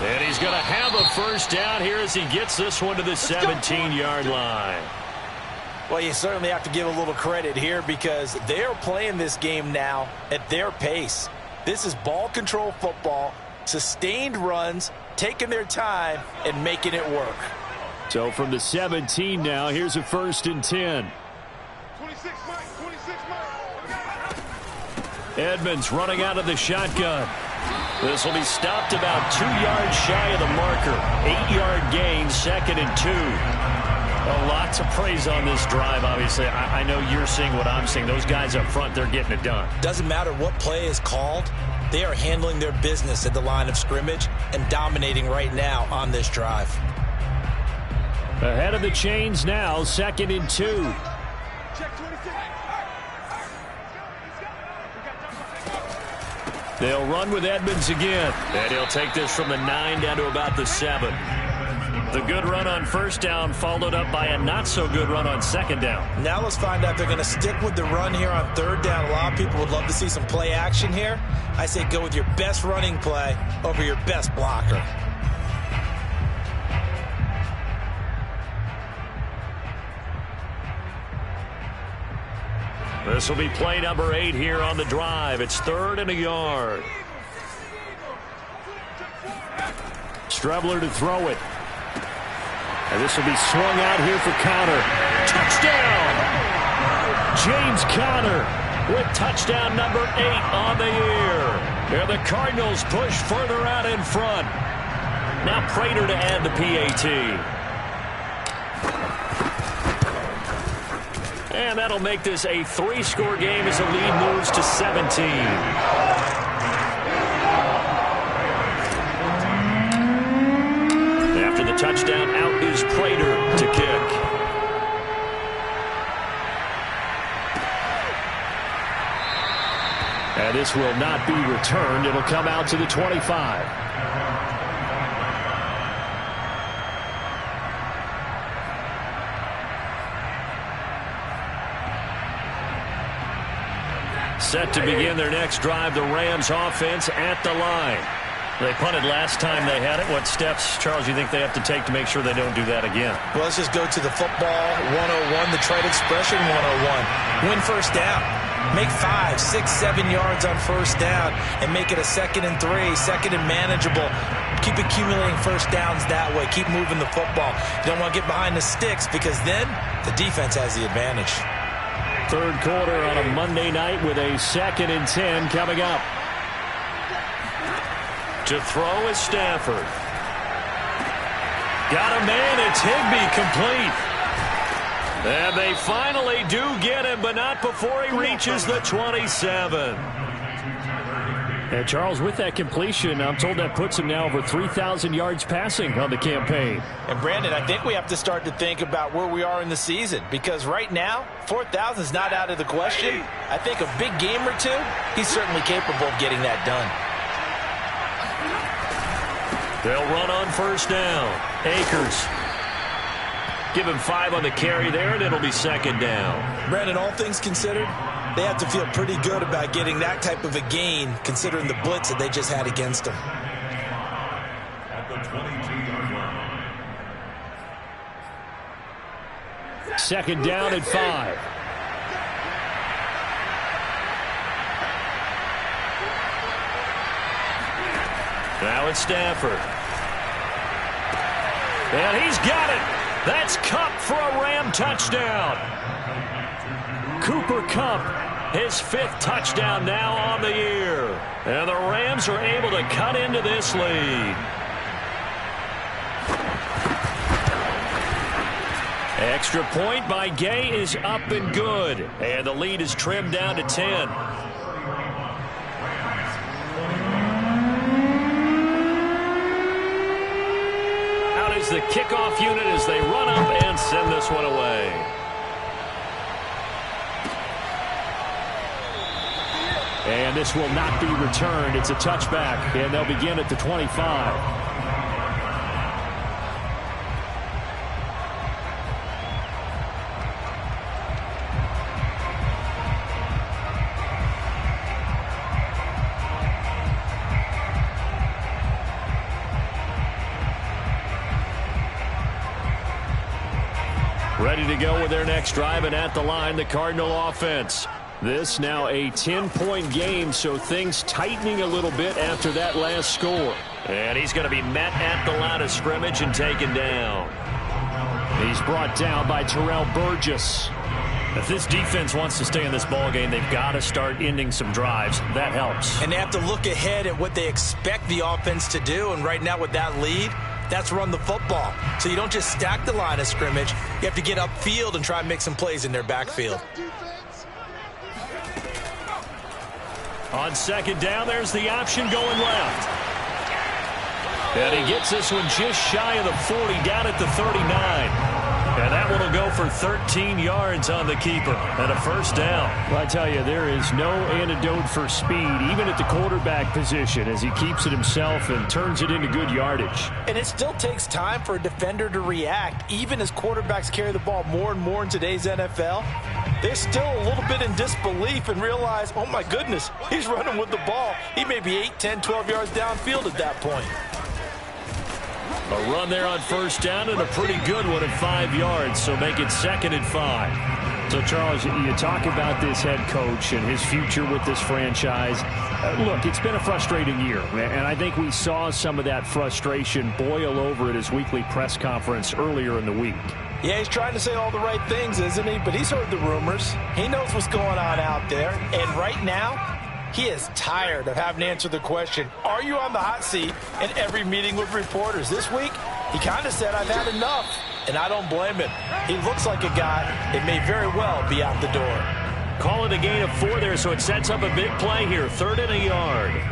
And he's going to have a first down here as he gets this one to the 17-yard line. Well, you certainly have to give a little credit here because they're playing this game now at their pace. This is ball control football, sustained runs, taking their time, and making it work. So from the 17 now, here's a 1st and 10. 26, Mike. 26, Mike. Edmonds running out of the shotgun. This will be stopped about 2 yards shy of the marker. 8-yard gain, 2nd and 2. A lot to praise on this drive, obviously. I know you're seeing what I'm seeing. Those guys up front, they're getting it done. Doesn't matter what play is called. They are handling their business at the line of scrimmage and dominating right now on this drive. Ahead of the chains now, 2nd and 2. Check 26. They'll run with Edmonds again. And he'll take this from the 9 down to about the 7. The good run on 1st down followed up by a not-so-good run on 2nd down. Now let's find out if they're going to stick with the run here on 3rd down. A lot of people would love to see some play action here. I say go with your best running play over your best blocker. This will be play number 8 here on the drive. It's 3rd and a yard. Strebler to throw it. And this will be swung out here for Conner. Touchdown! James Conner with touchdown number 8 on the year. And the Cardinals push further out in front. Now Prater to add the PAT. And that'll make this a 3-score game as the lead moves to 17. After the touchdown, out is Prater to kick. And this will not be returned. It'll come out to the 25. Set to begin their next drive, the Rams offense at the line. They punted last time they had it. What steps, Charles, you think they have to take to make sure they don't do that again? Well, let's just go to the football 101, the trade expression 101. Win 1st down. Make 5, 6, 7 yards on 1st down and make it a 2nd and 3, 2nd and manageable. Keep accumulating 1st downs that way. Keep moving the football. You don't want to get behind the sticks because then the defense has the advantage. 3rd quarter on a Monday night with a 2nd and 10 coming up. To throw is Stafford. Got a man. It's Higbee complete. And they finally do get him, but not before he reaches the 27. And Charles, with that completion, I'm told that puts him now over 3,000 yards passing on the campaign. And Brandon, I think we have to start to think about where we are in the season because right now, 4,000 is not out of the question. I think a big game or two, he's certainly capable of getting that done. They'll run on 1st down. Akers. Give him 5 on the carry there, and it'll be 2nd down. Brandon, all things considered, they have to feel pretty good about getting that type of a gain considering the blitz that they just had against them. At the 22-yard line. 2nd down and 5. Now it's Stafford. And he's got it. That's Kupp for a Ram touchdown. Cooper Kupp, his 5th touchdown now on the year. And the Rams are able to cut into this lead. Extra point by Gay is up and good. And the lead is trimmed down to 10. Out is the kickoff unit as they run up and send this one away. And this will not be returned. It's a touchback, and they'll begin at the 25. Ready to go with their next drive, and at the line, the Cardinal offense. This now a 10-point game, so things tightening a little bit after that last score. And he's going to be met at the line of scrimmage and taken down. He's brought down by Terrell Burgess. If this defense wants to stay in this ballgame, they've got to start ending some drives. That helps. And they have to look ahead at what they expect the offense to do. And right now with that lead, that's run the football. So you don't just stack the line of scrimmage. You have to get upfield and try and make some plays in their backfield. On second down, there's the option going left. And he gets this one just shy of the 40, down at the 39. And that one will go for 13 yards on the keeper and a first down. Well, I tell you, there is no antidote for speed, even at the quarterback position, as he keeps it himself and turns it into good yardage. And it still takes time for a defender to react, even as quarterbacks carry the ball more and more in today's NFL. They're still a little bit in disbelief and realize, oh my goodness, he's running with the ball. He may be 8, 10, 12 yards downfield at that point. A run there on first down and a pretty good one at 5 yards, so make it 2nd and 5. So, Charles, you talk about this head coach and his future with this franchise. Look, it's been a frustrating year, and I think we saw some of that frustration boil over at his weekly press conference earlier in the week. Yeah, he's trying to say all the right things, isn't he? But he's heard the rumors. He knows what's going on out there. And right now, he is tired of having to answer the question, are you on the hot seat, in every meeting with reporters. This week, he kind of said, I've had enough, and I don't blame him. He looks like a guy that may very well be out the door. Call it a gain of 4 there, so it sets up a big play here, 3rd and a yard.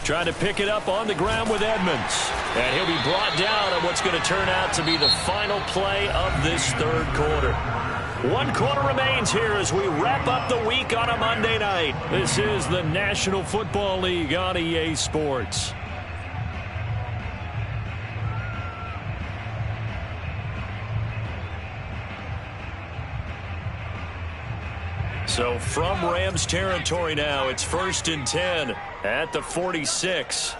Trying to pick it up on the ground with Edmonds. And he'll be brought down on what's going to turn out to be the final play of this 3rd quarter. 1 quarter remains here as we wrap up the week on a Monday night. This is the National Football League on EA Sports. So from Rams territory now, it's 1st and 10 at the 46.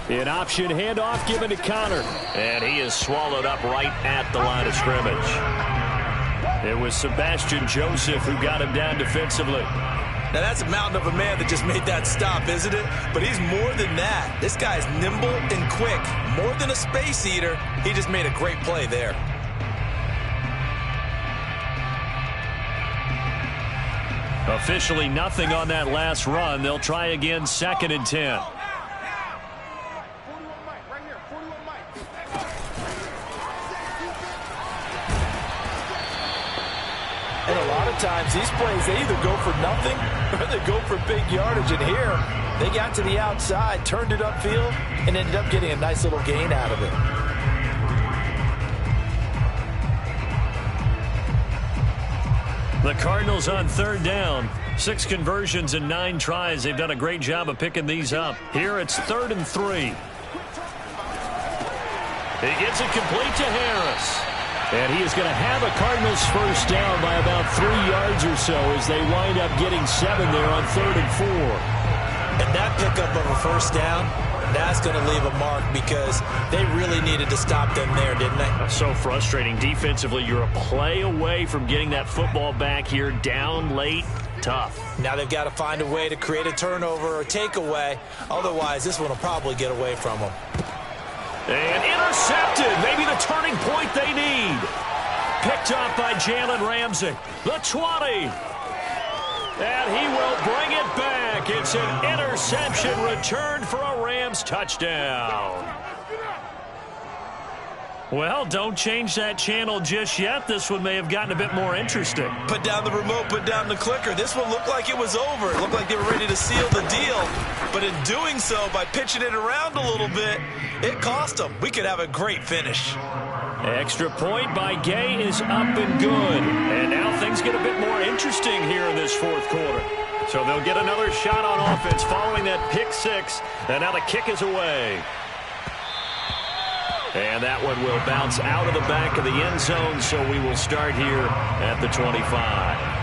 An option handoff given to Connor. And he is swallowed up right at the line of scrimmage. It was Sebastian Joseph who got him down defensively. Now that's a mountain of a man that just made that stop, isn't it? But he's more than that. This guy's nimble and quick. More than a space eater. He just made a great play there. Officially nothing on that last run. They'll try again, 2nd and 10. And a lot of times these plays, they either go for nothing or they go for big yardage. And here, they got to the outside, turned it upfield, and ended up getting a nice little gain out of it. The Cardinals on 3rd down. 6 conversions and 9 tries. They've done a great job of picking these up. Here it's 3rd and 3. He gets it complete to Harris. And he is going to have a Cardinals first down by about 3 yards or so as they wind up getting 7 there on 3rd and 4. And that pickup of a first down, that's going to leave a mark because they really needed to stop them there, didn't they? So frustrating. Defensively, you're a play away from getting that football back here down late. Tough. Now they've got to find a way to create a turnover or takeaway. Otherwise, this one will probably get away from them. And intercepted. Maybe the turning point they need. Picked up by Jalen Ramsey. The 20. And he will bring it back. It's an interception returned for a Rams touchdown. Well, don't change that channel just yet. This one may have gotten a bit more interesting. Put down the remote, put down the clicker. This one looked like it was over. It looked like they were ready to seal the deal. But in doing so, by pitching it around a little bit, it cost them. We could have a great finish. Extra point by Gay is up and good. And now things get a bit more interesting here in this 4th quarter. So they'll get another shot on offense following that pick 6. And now the kick is away. And that one will bounce out of the back of the end zone, so we will start here at the 25.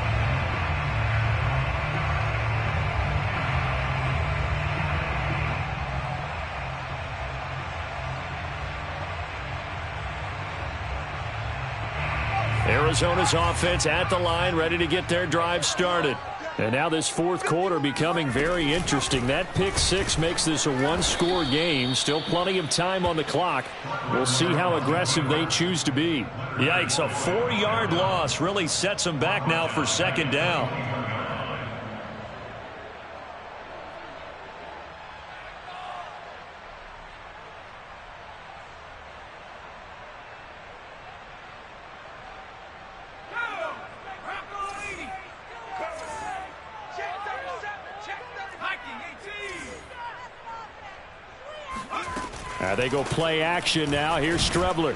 Arizona's offense at the line, ready to get their drive started. And now this fourth quarter becoming very interesting. That pick six makes this a one-score game. Still plenty of time on the clock. We'll see how aggressive they choose to be. Yikes, a 4-yard loss really sets them back now for second down. They go play action now. Here's Strebler.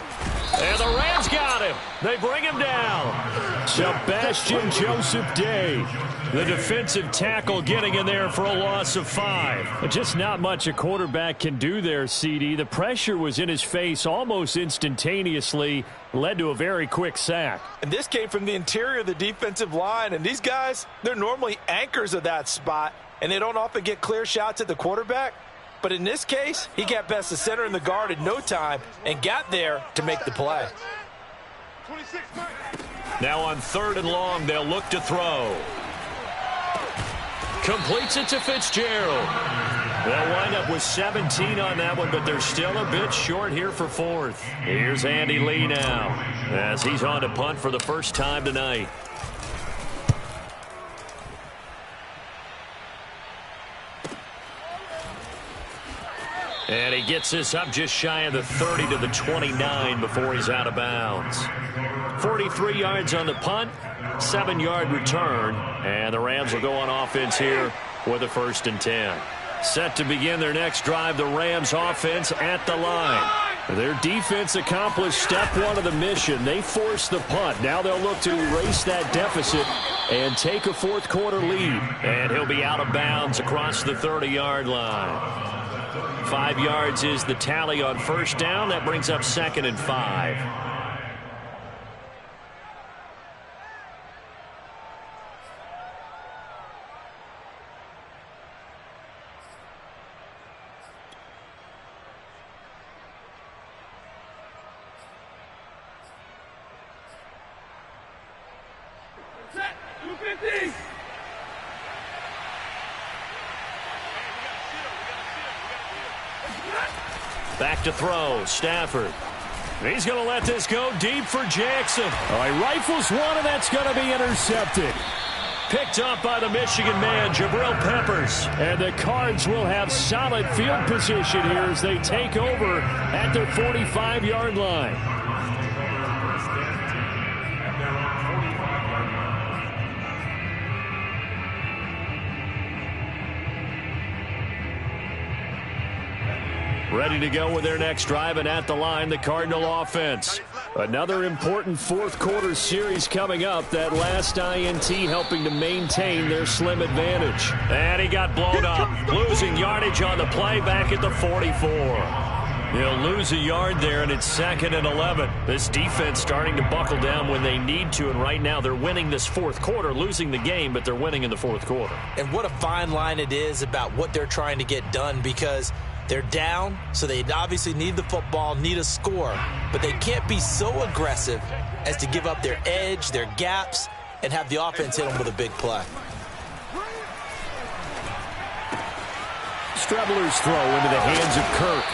And the Rams got him. They bring him down. Sebastian Joseph Day, the defensive tackle, getting in there for a loss of 5. Just not much a quarterback can do there, CD. The pressure was in his face almost instantaneously. Led to a very quick sack. And this came from the interior of the defensive line. And these guys, they're normally anchors of that spot. And they don't often get clear shots at the quarterback. But in this case, he got past the center and the guard in no time and got there to make the play. Now on 3rd and long, they'll look to throw. Completes it to Fitzgerald. They'll wind up with 17 on that one, but they're still a bit short here for 4th. Here's Andy Lee now as he's on to punt for the first time tonight. And he gets this up just shy of the 30 to the 29 before he's out of bounds. 43 yards on the punt, 7-yard return, and the Rams will go on offense here with a 1st and 10. Set to begin their next drive, the Rams offense at the line. Their defense accomplished step 1 of the mission. They forced the punt. Now they'll look to erase that deficit and take a fourth quarter lead. And he'll be out of bounds across the 30-yard line. 5 yards is the tally on first down. That brings up 2nd and 5. Back to throw, Stafford. He's going to let this go deep for Jackson. All right, rifles one, and that's going to be intercepted. Picked up by the Michigan man, Jabril Peppers. And the Cards will have solid field position here as they take over at their 45-yard line. Ready to go with their next drive, and at the line, the Cardinal offense. Another important fourth quarter series coming up. That last INT helping to maintain their slim advantage. And he got blown up, losing yardage on the play back at the 44. He'll lose a yard there, and it's 2nd and 11. This defense starting to buckle down when they need to, and right now they're winning this fourth quarter, losing the game, but they're winning in the fourth quarter. And what a fine line it is about what they're trying to get done, because they're down, so they obviously need the football, need a score, but they can't be so aggressive as to give up their edge, their gaps, and have the offense hit them with a big play. Strebler's throw into the hands of Kirk.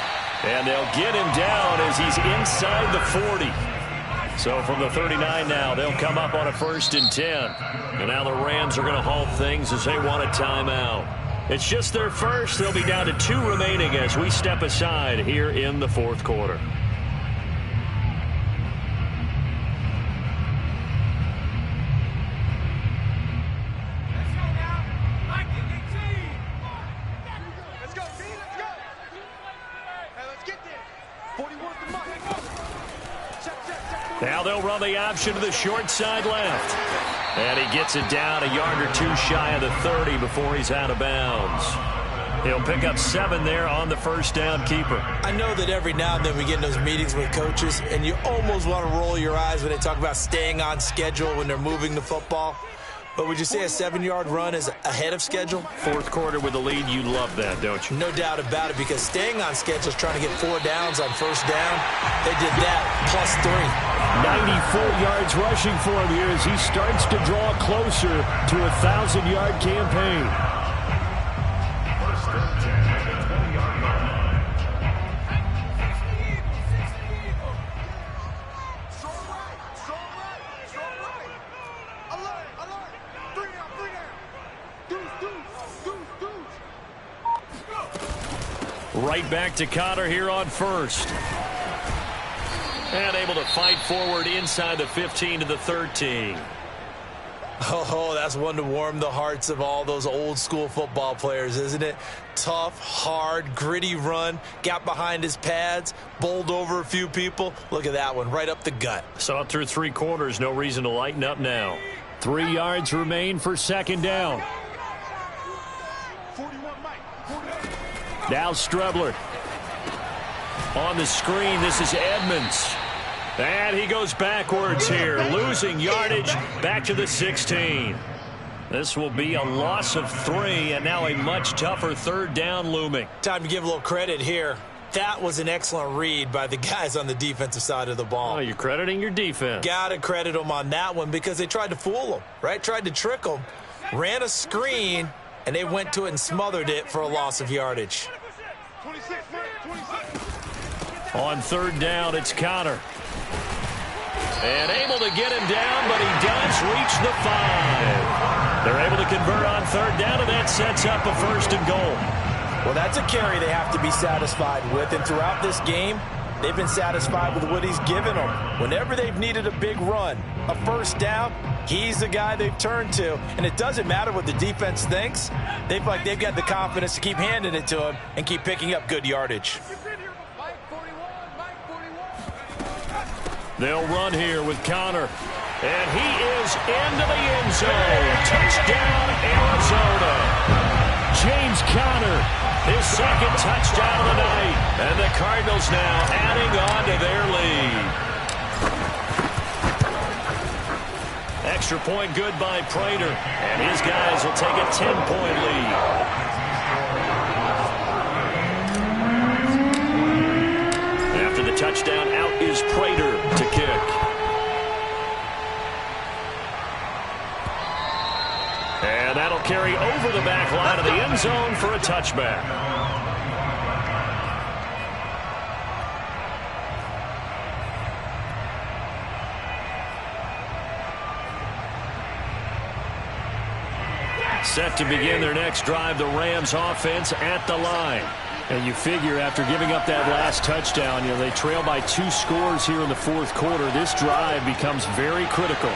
And they'll get him down as he's inside the 40. So from the 39 now, they'll come up on a 1st and 10. And now the Rams are going to halt things as they want a timeout. It's just their first. They'll be down to 2 remaining as we step aside here in the fourth quarter. Now they'll run the option to the short side left. And he gets it down a yard or 2 shy of the 30 before he's out of bounds. He'll pick up 7 there on the first down keeper. I know that every now and then we get in those meetings with coaches, and you almost want to roll your eyes when they talk about staying on schedule when they're moving the football. But would you say a 7-yard run is ahead of schedule? Fourth quarter with the lead, you love that, don't you? No doubt about it, because staying on schedule is trying to get 4 downs on first down. They did that, plus 3. 94 yards rushing for him here as he starts to draw closer to a 1,000-yard campaign. First and 10 at the 20-yard line. Right back to Connor here on first. And able to fight forward inside the 15 to the 13. Oh, that's one to warm the hearts of all those old school football players, isn't it? Tough, hard, gritty run. Got behind his pads, bowled over a few people. Look at that one, right up the gut. Saw it through 3 quarters. No reason to lighten up now. 3 yards remain for second down. Now Strebler. On the screen, this is Edmonds. And he goes backwards here, losing yardage back to the 16. This will be a loss of 3, and now a much tougher third down looming. Time to give a little credit here. That was an excellent read by the guys on the defensive side of the ball. Oh, you're crediting your defense. Got to credit them on that one because they tried to fool them, right? Tried to trick them. Ran a screen, and they went to it and smothered it for a loss of yardage. On third down, it's Connor. And able to get him down, but he does reach the 5. They're able to convert on third down, and that sets up a first and goal. Well, that's a carry they have to be satisfied with, and throughout this game, they've been satisfied with what he's given them. Whenever they've needed a big run, a first down, he's the guy they've turned to. And it doesn't matter what the defense thinks. They feel like they've got the confidence to keep handing it to him and keep picking up good yardage. They'll run here with Connor. And he is into the end zone. Touchdown, Arizona. James Conner, his second touchdown of the night. And the Cardinals now adding on to their lead. Extra point good by Prater. And his guys will take a 10-point lead. After the touchdown, out is Prater to kick. And that'll carry over the back line of the end zone for a touchback. Set to begin their next drive, the Rams offense at the line. And you figure after giving up that last touchdown, they trail by 2 scores here in the fourth quarter. This drive becomes very critical.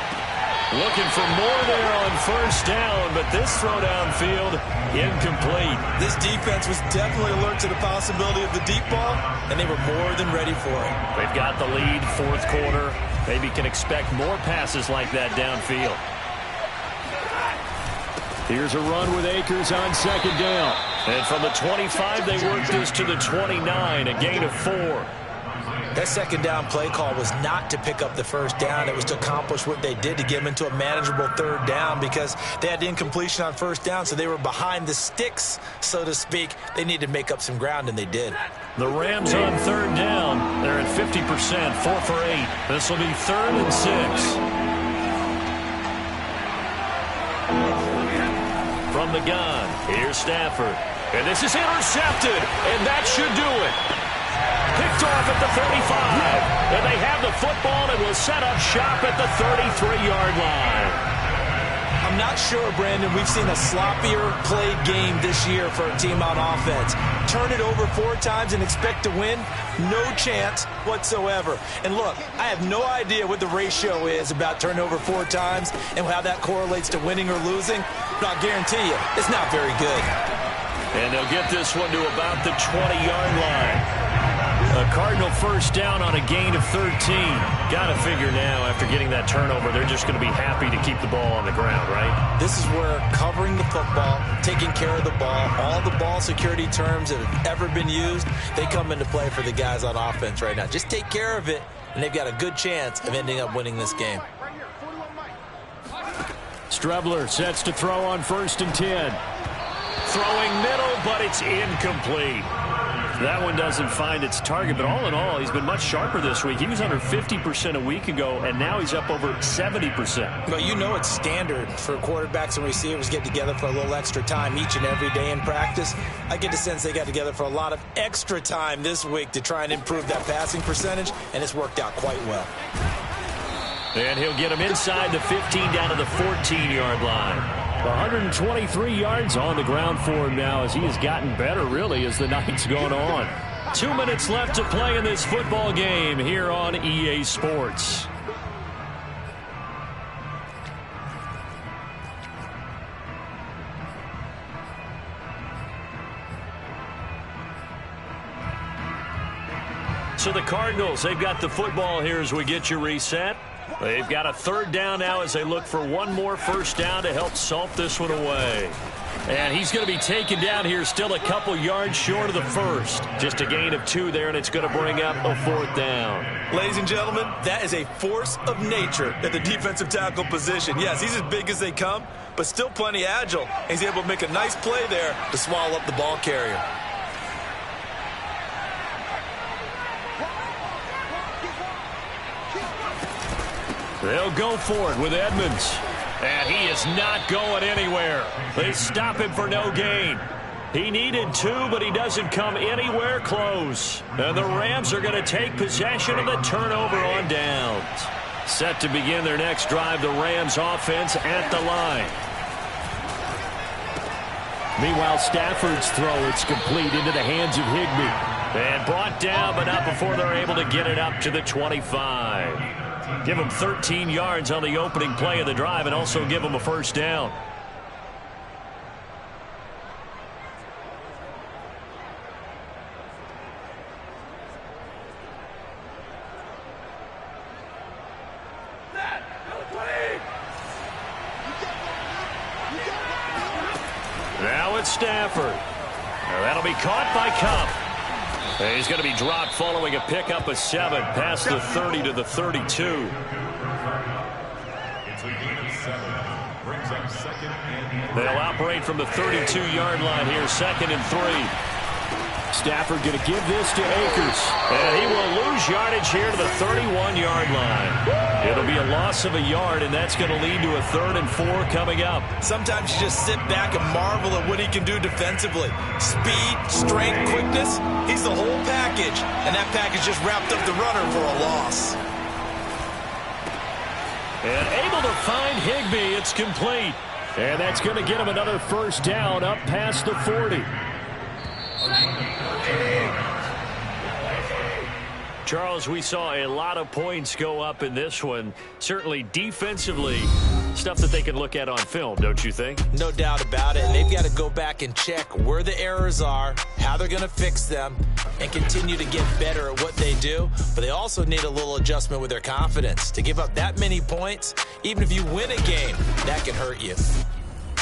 Looking for more there on first down, but this throw downfield incomplete. This defense was definitely alert to the possibility of the deep ball, and they were more than ready for it. They've got the lead, fourth quarter. Maybe can expect more passes like that downfield. Here's a run with Akers on second down. And from the 25, they work this to the 29, a gain of 4. That second down play call was not to pick up the first down. It was to accomplish what they did to get them into a manageable third down because they had incompletion on first down, so they were behind the sticks, so to speak. They needed to make up some ground, and they did. The Rams on third down. They're at 50%, 4 for 8. This will be 3rd and 6. From the gun, here's Stafford. And this is intercepted, and that should do it. Picked off at the 35. And they have the football and will set up shop at the 33-yard line. I'm not sure, Brandon, we've seen a sloppier played game this year for a team on offense. Turn it over 4 times and expect to win? No chance whatsoever. And look, I have no idea what the ratio is about turning over 4 times and how that correlates to winning or losing, but I'll guarantee you, it's not very good. And they'll get this one to about the 20-yard line. A Cardinal first down on a gain of 13. Got to figure now, after getting that turnover, they're just going to be happy to keep the ball on the ground, right? This is where covering the football, taking care of the ball, all the ball security terms that have ever been used, they come into play for the guys on offense right now. Just take care of it, and they've got a good chance of ending up winning this game. Strebler sets to throw on 1st and 10. Throwing middle, but it's incomplete. That one doesn't find its target, but all in all, he's been much sharper this week. He was under 50% a week ago, and now he's up over 70%. Well, you know it's standard for quarterbacks and receivers get together for a little extra time each and every day in practice. I get the sense they got together for a lot of extra time this week to try and improve that passing percentage, and it's worked out quite well. And he'll get him inside the 15 down to the 14-yard line. 123 yards on the ground for him now as he has gotten better, really, as the night's gone on. 2 minutes left to play in this football game here on EA Sports. So the Cardinals, they've got the football here as we get you reset. They've got a 3rd down now as they look for one more first down to help salt this one away. And he's going to be taken down here still a couple yards short of the first. Just a gain of 2 there, and it's going to bring up a 4th down. Ladies and gentlemen, that is a force of nature at the defensive tackle position. Yes, he's as big as they come, but still plenty agile. He's able to make a nice play there to swallow up the ball carrier. They'll go for it with Edmonds. And he is not going anywhere. They stop him for no gain. He needed 2, but he doesn't come anywhere close. And the Rams are going to take possession of the turnover on downs. Set to begin their next drive, the Rams offense at the line. Meanwhile, Stafford's throw, it's complete into the hands of Higbee. And brought down, but not before they're able to get it up to the 25. Give him 13 yards on the opening play of the drive and also give him a first down. Now it's Stafford. Now that'll be caught by Kupp. He's going to be dropped following a pickup of 7 past the 30 to the 32. It's a gain of 7. Brings up 2nd and 3. They'll operate from the 32-yard line here, 2nd and 3. Stafford going to give this to Akers. And he will lose yardage here to the 31-yard line. It'll be a loss of a yard, and that's going to lead to a 3rd and 4 coming up. Sometimes you just sit back and marvel at what he can do defensively. Speed, strength, quickness, he's the whole package. And that package just wrapped up the runner for a loss. And able to find Higbee. It's complete. And that's going to get him another first down up past the 40. Charles, we saw a lot of points go up in this one. Certainly defensively, stuff that they can look at on film, don't you think? No doubt about it. And they've got to go back and check where the errors are, how they're going to fix them, and continue to get better at what they do. But they also need a little adjustment with their confidence. To give up that many points, even if you win a game, that can hurt you.